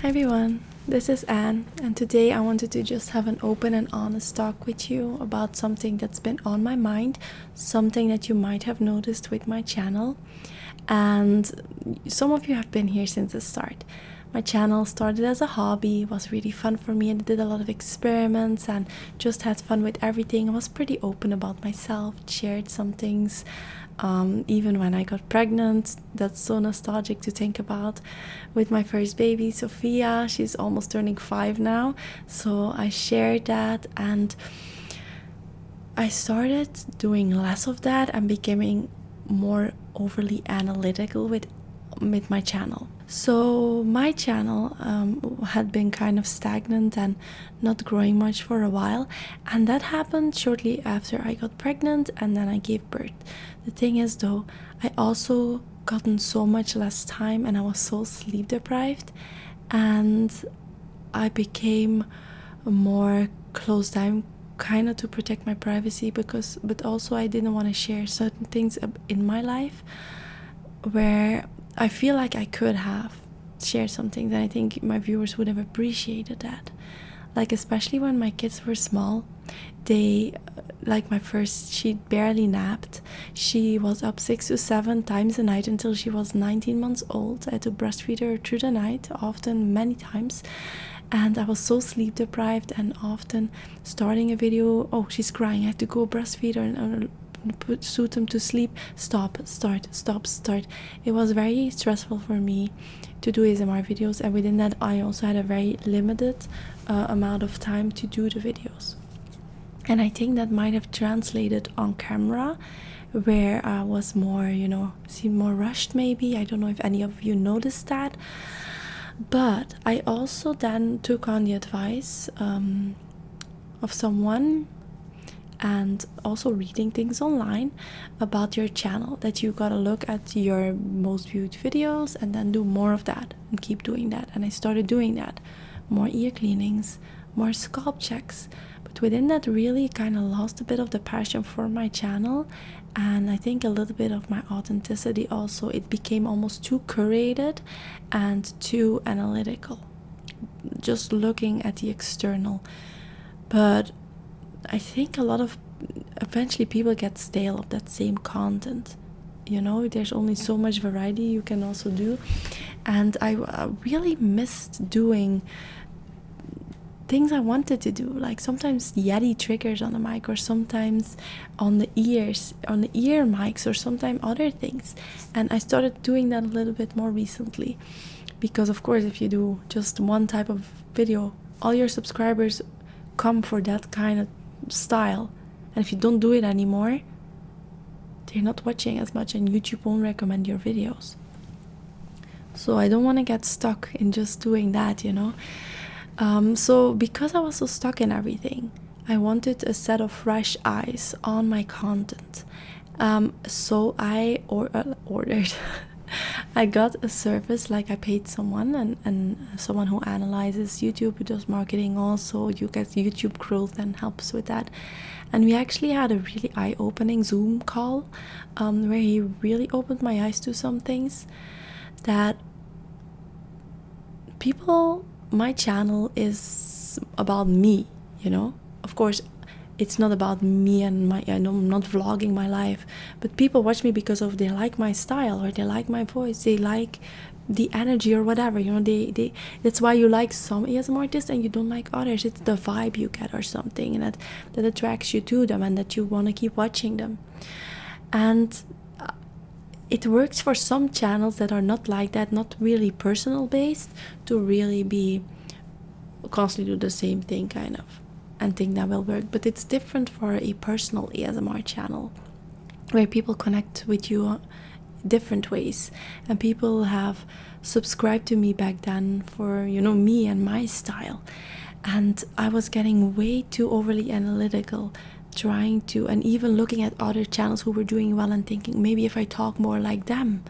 Hi everyone, this is Anne, and today I wanted to just have an open and honest talk with you about something that's been on my mind, something that you might have noticed with my channel, and some of you have been here since the start. My channel started as a hobby, was really fun for me, and I did a lot of experiments and just had fun with everything. I was pretty open about myself, shared some things. Even when I got pregnant, that's so nostalgic to think about, with my first baby, Sophia. She's almost turning 5 now, so I shared that, and I started doing less of that and becoming more overly analytical with my channel. So my channel had been kind of stagnant and not growing much for a while, and that happened shortly after I got pregnant and then I gave birth. The thing is though, I also gotten so much less time and I was so sleep deprived, and I became more closed down, kind of to protect my privacy, but also I didn't want to share certain things in my life where I feel like I could have shared some things, and I think my viewers would have appreciated that. Like, especially when my kids were small, they, like my first, she barely napped. She was up 6 to 7 times a night until she was 19 months old. I had to breastfeed her through the night, often, many times. And I was so sleep deprived, and often starting a video, oh, she's crying, I have to go breastfeed her and soothe them to sleep, stop, start, stop, start. It was very stressful for me to do ASMR videos, and within that I also had a very limited amount of time to do the videos. And I think that might have translated on camera, where I was more, seemed more rushed maybe. I don't know if any of you noticed that. But I also then took on the advice of someone, and also reading things online about your channel, that you gotta look at your most viewed videos and then do more of that and keep doing that. And I started doing that, more ear cleanings, more scalp checks, but within that really kind of lost a bit of the passion for my channel, and I think a little bit of my authenticity also. It became almost too curated and too analytical, just looking at the external. But I think eventually people get stale of that same content. There's only so much variety you can also do, and I really missed doing things I wanted to do, like sometimes Yeti triggers on the mic, or sometimes on the ear mics, or sometimes other things. And I started doing that a little bit more recently, because of course if you do just one type of video, all your subscribers come for that kind of style, and if you don't do it anymore, they're not watching as much, and YouTube won't recommend your videos. So I don't want to get stuck in just doing that, so because I was so stuck in everything, I wanted a set of fresh eyes on my content. So I ordered I got a service, like I paid someone, and someone who analyzes YouTube, who does marketing also. You get YouTube growth and helps with that. And we actually had a really eye-opening Zoom call, where he really opened my eyes to some things that my channel is about me, Of course, it's not about me and I'm not vlogging my life, but people watch me because they like my style, or they like my voice, they like the energy or whatever, that's why you like some ASMR artists and you don't like others. It's the vibe you get or something, and that attracts you to them, and that you want to keep watching them. And it works for some channels that are not like that, not really personal based, to really be constantly do the same thing kind of, and think that will work. But it's different for a personal ASMR channel, where people connect with you different ways, and people have subscribed to me back then for me and my style, and I was getting way too overly analytical, trying to, and even looking at other channels who were doing well and thinking, maybe if I talk more like them,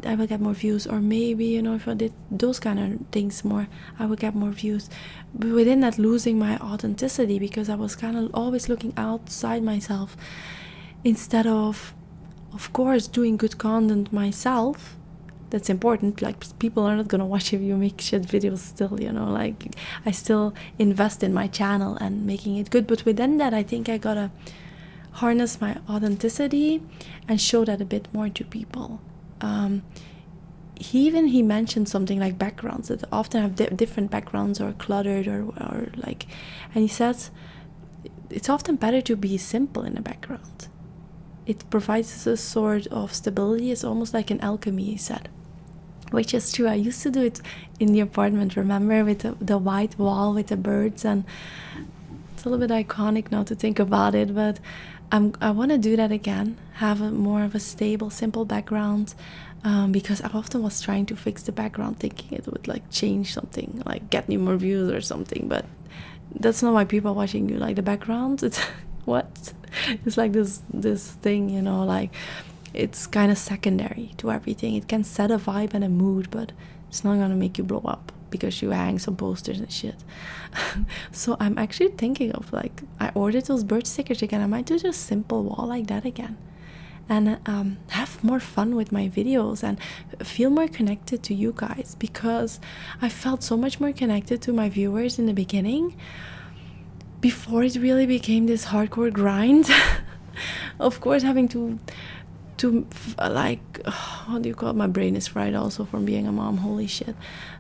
I will get more views, or maybe if I did those kind of things more, I would get more views. But within that, losing my authenticity, because I was kind of always looking outside myself, instead of course doing good content myself, that's important. Like, people are not gonna watch if you make shit videos still, you know. Like, I still invest in my channel and making it good, but within that, I think I gotta harness my authenticity and show that a bit more to people. He mentioned something like backgrounds that often have different backgrounds or cluttered or like, and he says it's often better to be simple in a background. It provides a sort of stability. It's almost like an alchemy, he said, which is true. I used to do it in the apartment, remember, with the white wall with the birds, and it's a little bit iconic now to think about it, but I want to do that again, have more of a stable, simple background, because I often was trying to fix the background, thinking it would like change something, like get me more views or something, but that's not why people are watching you. Like, the background, it's what? It's like this thing, you know, like, it's kind of secondary to everything. It can set a vibe and a mood, but it's not gonna make you blow up because you hang some posters and shit. So I'm actually thinking of, like, I ordered those bird stickers again. I might do just simple wall like that again, and have more fun with my videos and feel more connected to you guys, because I felt so much more connected to my viewers in the beginning, before it really became this hardcore grind. Of course, having to like, what do you call it? My brain is fried also from being a mom, holy shit.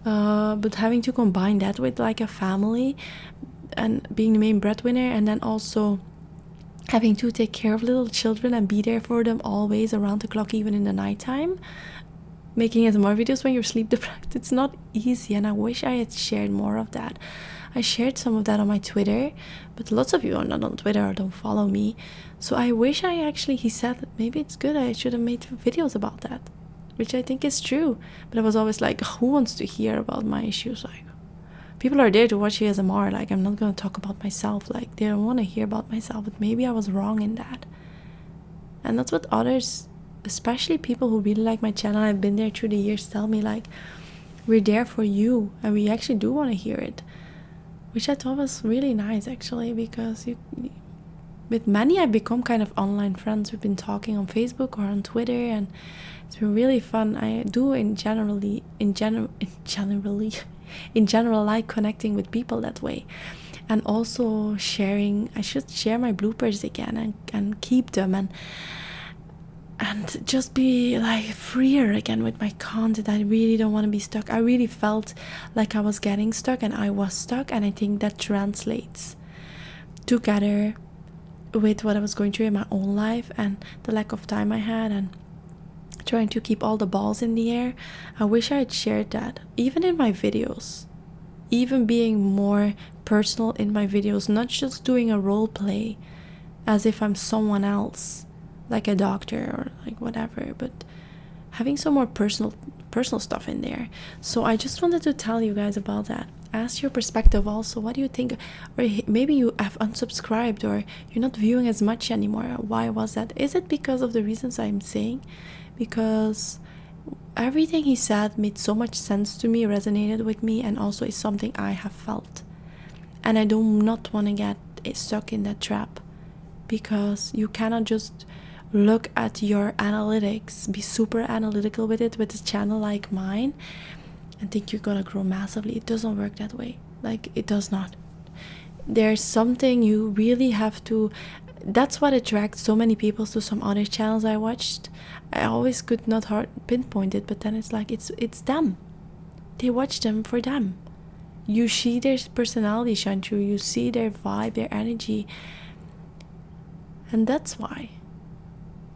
But having to combine that with like a family and being the main breadwinner, and then also having to take care of little children and be there for them always around the clock, even in the nighttime, making ASMR videos when you're sleep deprived, it's not easy, and I wish I had shared more of that. I shared some of that on my Twitter, but lots of you are not on Twitter or don't follow me, so I wish I actually, he said maybe it's good, I should have made videos about that, which I think is true, but I was always like, who wants to hear about my issues? Like, people are there to watch ASMR, like, I'm not going to talk about myself, like, they don't want to hear about myself, but maybe I was wrong in that. And that's what others, especially people who really like my channel, I've been there through the years, tell me, like, we're there for you and we actually do want to hear it, which I thought was really nice, actually, because with many I've become kind of online friends. We've been talking on Facebook or on Twitter, and it's been really fun. I do in general like connecting with people that way, and also sharing. I should share my bloopers again and keep them and just be like freer again with my content. I really don't want to be stuck. I really felt like I was getting stuck, and I was stuck, and I think that translates together with what I was going through in my own life and the lack of time I had and trying to keep all the balls in the air. I wish I had shared that, even in my videos, even being more personal in my videos, not just doing a role play as if I'm someone else, like a doctor or like whatever, but having some more personal stuff in there. So I just wanted to tell you guys about that. Ask your perspective also. What do you think? Or maybe you have unsubscribed, or you're not viewing as much anymore. Why was that? Is it because of the reasons I'm saying? Because everything he said made so much sense to me, resonated with me, and also is something I have felt. And I do not want to get stuck in that trap, because you cannot just look at your analytics, be super analytical with it, with a channel like mine, and think you're gonna grow massively. It doesn't work that way. Like, it does not. There's something you really have to. That's what attracts so many people to some other channels I watched. I always could not pinpoint it, but then it's like it's them. They watch them for them. You see their personality shine through. You see their vibe, their energy, and that's why.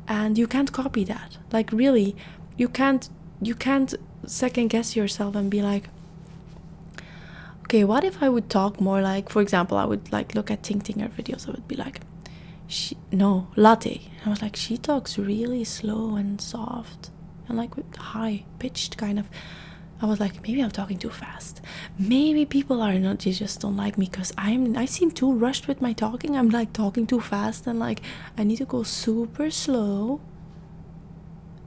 And you can't copy that. Like, really, you can't second guess yourself and be like, okay, what if I would talk more like, for example, I would like look at Tinger videos. I would be like, Latte. I was like, she talks really slow and soft and like with high pitched kind of. I was like, maybe I'm talking too fast. Maybe people are not, they just don't like me because I seem too rushed with my talking. I'm like talking too fast, and like I need to go super slow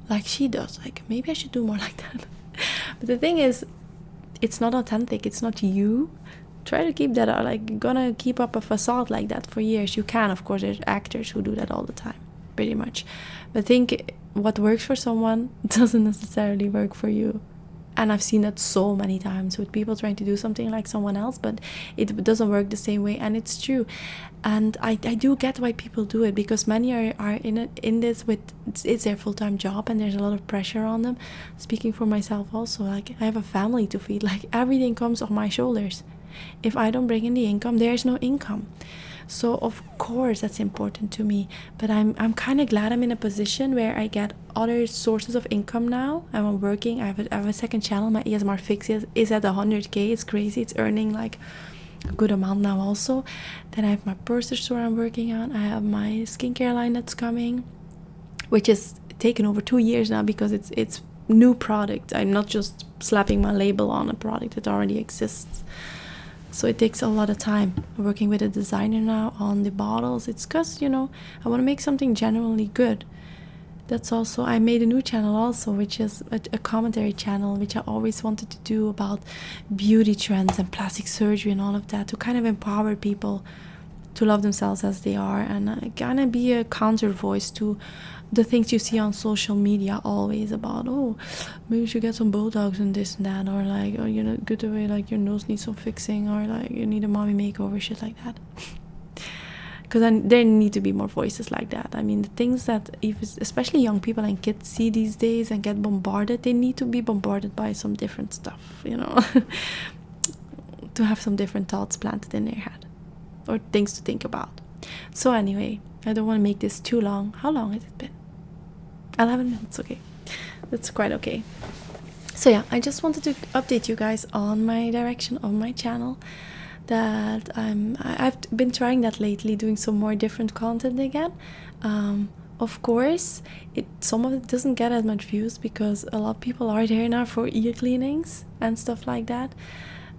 like she does. Like, maybe I should do more like that. But the thing is, it's not authentic. It's not you. Try to keep that, like, you're gonna keep up a facade like that for years. You can, of course, there's actors who do that all the time, pretty much. But I think what works for someone doesn't necessarily work for you. And I've seen that so many times with people trying to do something like someone else, but it doesn't work the same way. And it's true. And I do get why people do it, because many are in this with, it's their full-time job and there's a lot of pressure on them. Speaking for myself also, like, I have a family to feed. Like, everything comes on my shoulders. If I don't bring in the income, there's no income. So of course that's important to me, but I'm kind of glad I'm in a position where I get other sources of income now. I'm working. I have a second channel. My ESMR fix is at 100k. It's crazy. It's earning like a good amount now also. Then I have my purse store I'm working on. I have my skincare line that's coming, which is taken over 2 years now, because it's new product. I'm not just slapping my label on a product that already exists. So it takes a lot of time. I'm working with a designer now on the bottles. It's because, I want to make something genuinely good. That's also, I made a new channel also, which is a commentary channel, which I always wanted to do, about beauty trends and plastic surgery and all of that, to kind of empower people to love themselves as they are, and kind of be a counter voice to the things you see on social media always about, oh, maybe you should get some Botox and this and that, or like, oh, you're not good away, like your nose needs some fixing, or like you need a mommy makeover, shit like that. Because there need to be more voices like that. I mean, the things that especially young people and kids see these days and get bombarded, they need to be bombarded by some different stuff, to have some different thoughts planted in their head, or things to think about. So anyway, I don't want to make this too long. How long has it been? 11 minutes. Okay, that's quite okay. So yeah, I just wanted to update you guys on my direction of my channel, that I've been trying that lately, doing some more different content again. Of course, some of it doesn't get as much views, because a lot of people are there now for ear cleanings and stuff like that.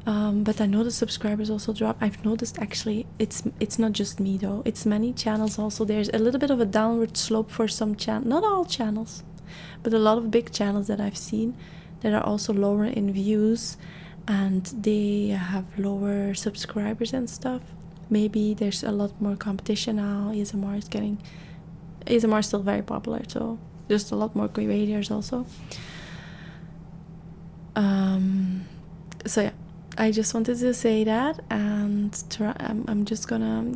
But I know the subscribers also drop. I've noticed, actually, it's not just me though, it's many channels also. There's a little bit of a downward slope for some channels, not all channels, but a lot of big channels that I've seen that are also lower in views, and they have lower subscribers and stuff. Maybe there's a lot more competition now. ASMR is still very popular, so there's a lot more creators also. So yeah, I just wanted to say that, and I'm just gonna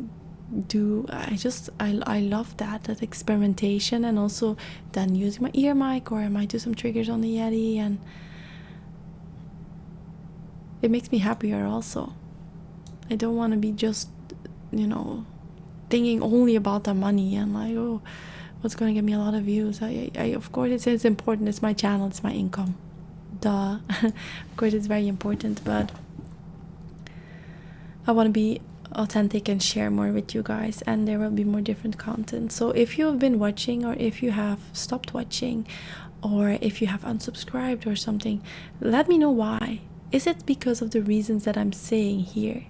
do, I love that experimentation, and also then using my ear mic, or I might do some triggers on the Yeti, and it makes me happier also. I don't want to be just, thinking only about the money and like, oh, what's going to get me a lot of views. I of course it's important. It's my channel, it's my income. Duh. Of course it's very important, but I want to be authentic and share more with you guys, and there will be more different content. So if you have been watching, or if you have stopped watching, or if you have unsubscribed or something, let me know why. Is it because of the reasons that I'm saying here?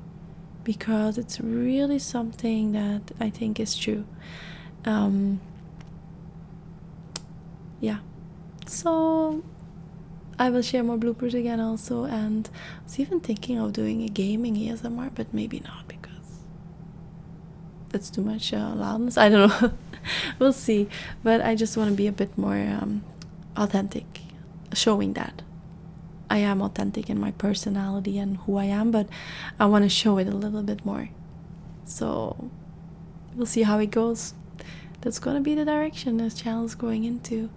Because it's really something that I think is true. Yeah, so I will share more bloopers again also, and I was even thinking of doing a gaming ASMR, but maybe not, because that's too much loudness. I don't know. We'll see. But I just want to be a bit more authentic, showing that I am authentic in my personality and who I am, but I want to show it a little bit more. So we'll see how it goes. That's going to be the direction this channel is going into,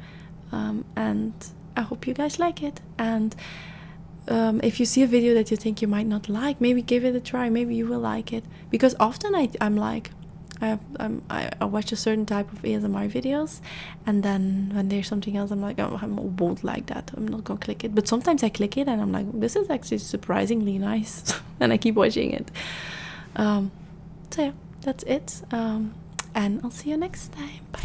and I hope you guys like it. And if you see a video that you think you might not like, maybe give it a try. Maybe you will like it, because often I'm like, I watch a certain type of ASMR videos, and then when there's something else, I'm like, oh, I won't like that, I'm not gonna click it. But sometimes I click it and I'm like, this is actually surprisingly nice, and I keep watching it. So yeah, that's it, and I'll see you next time. Bye.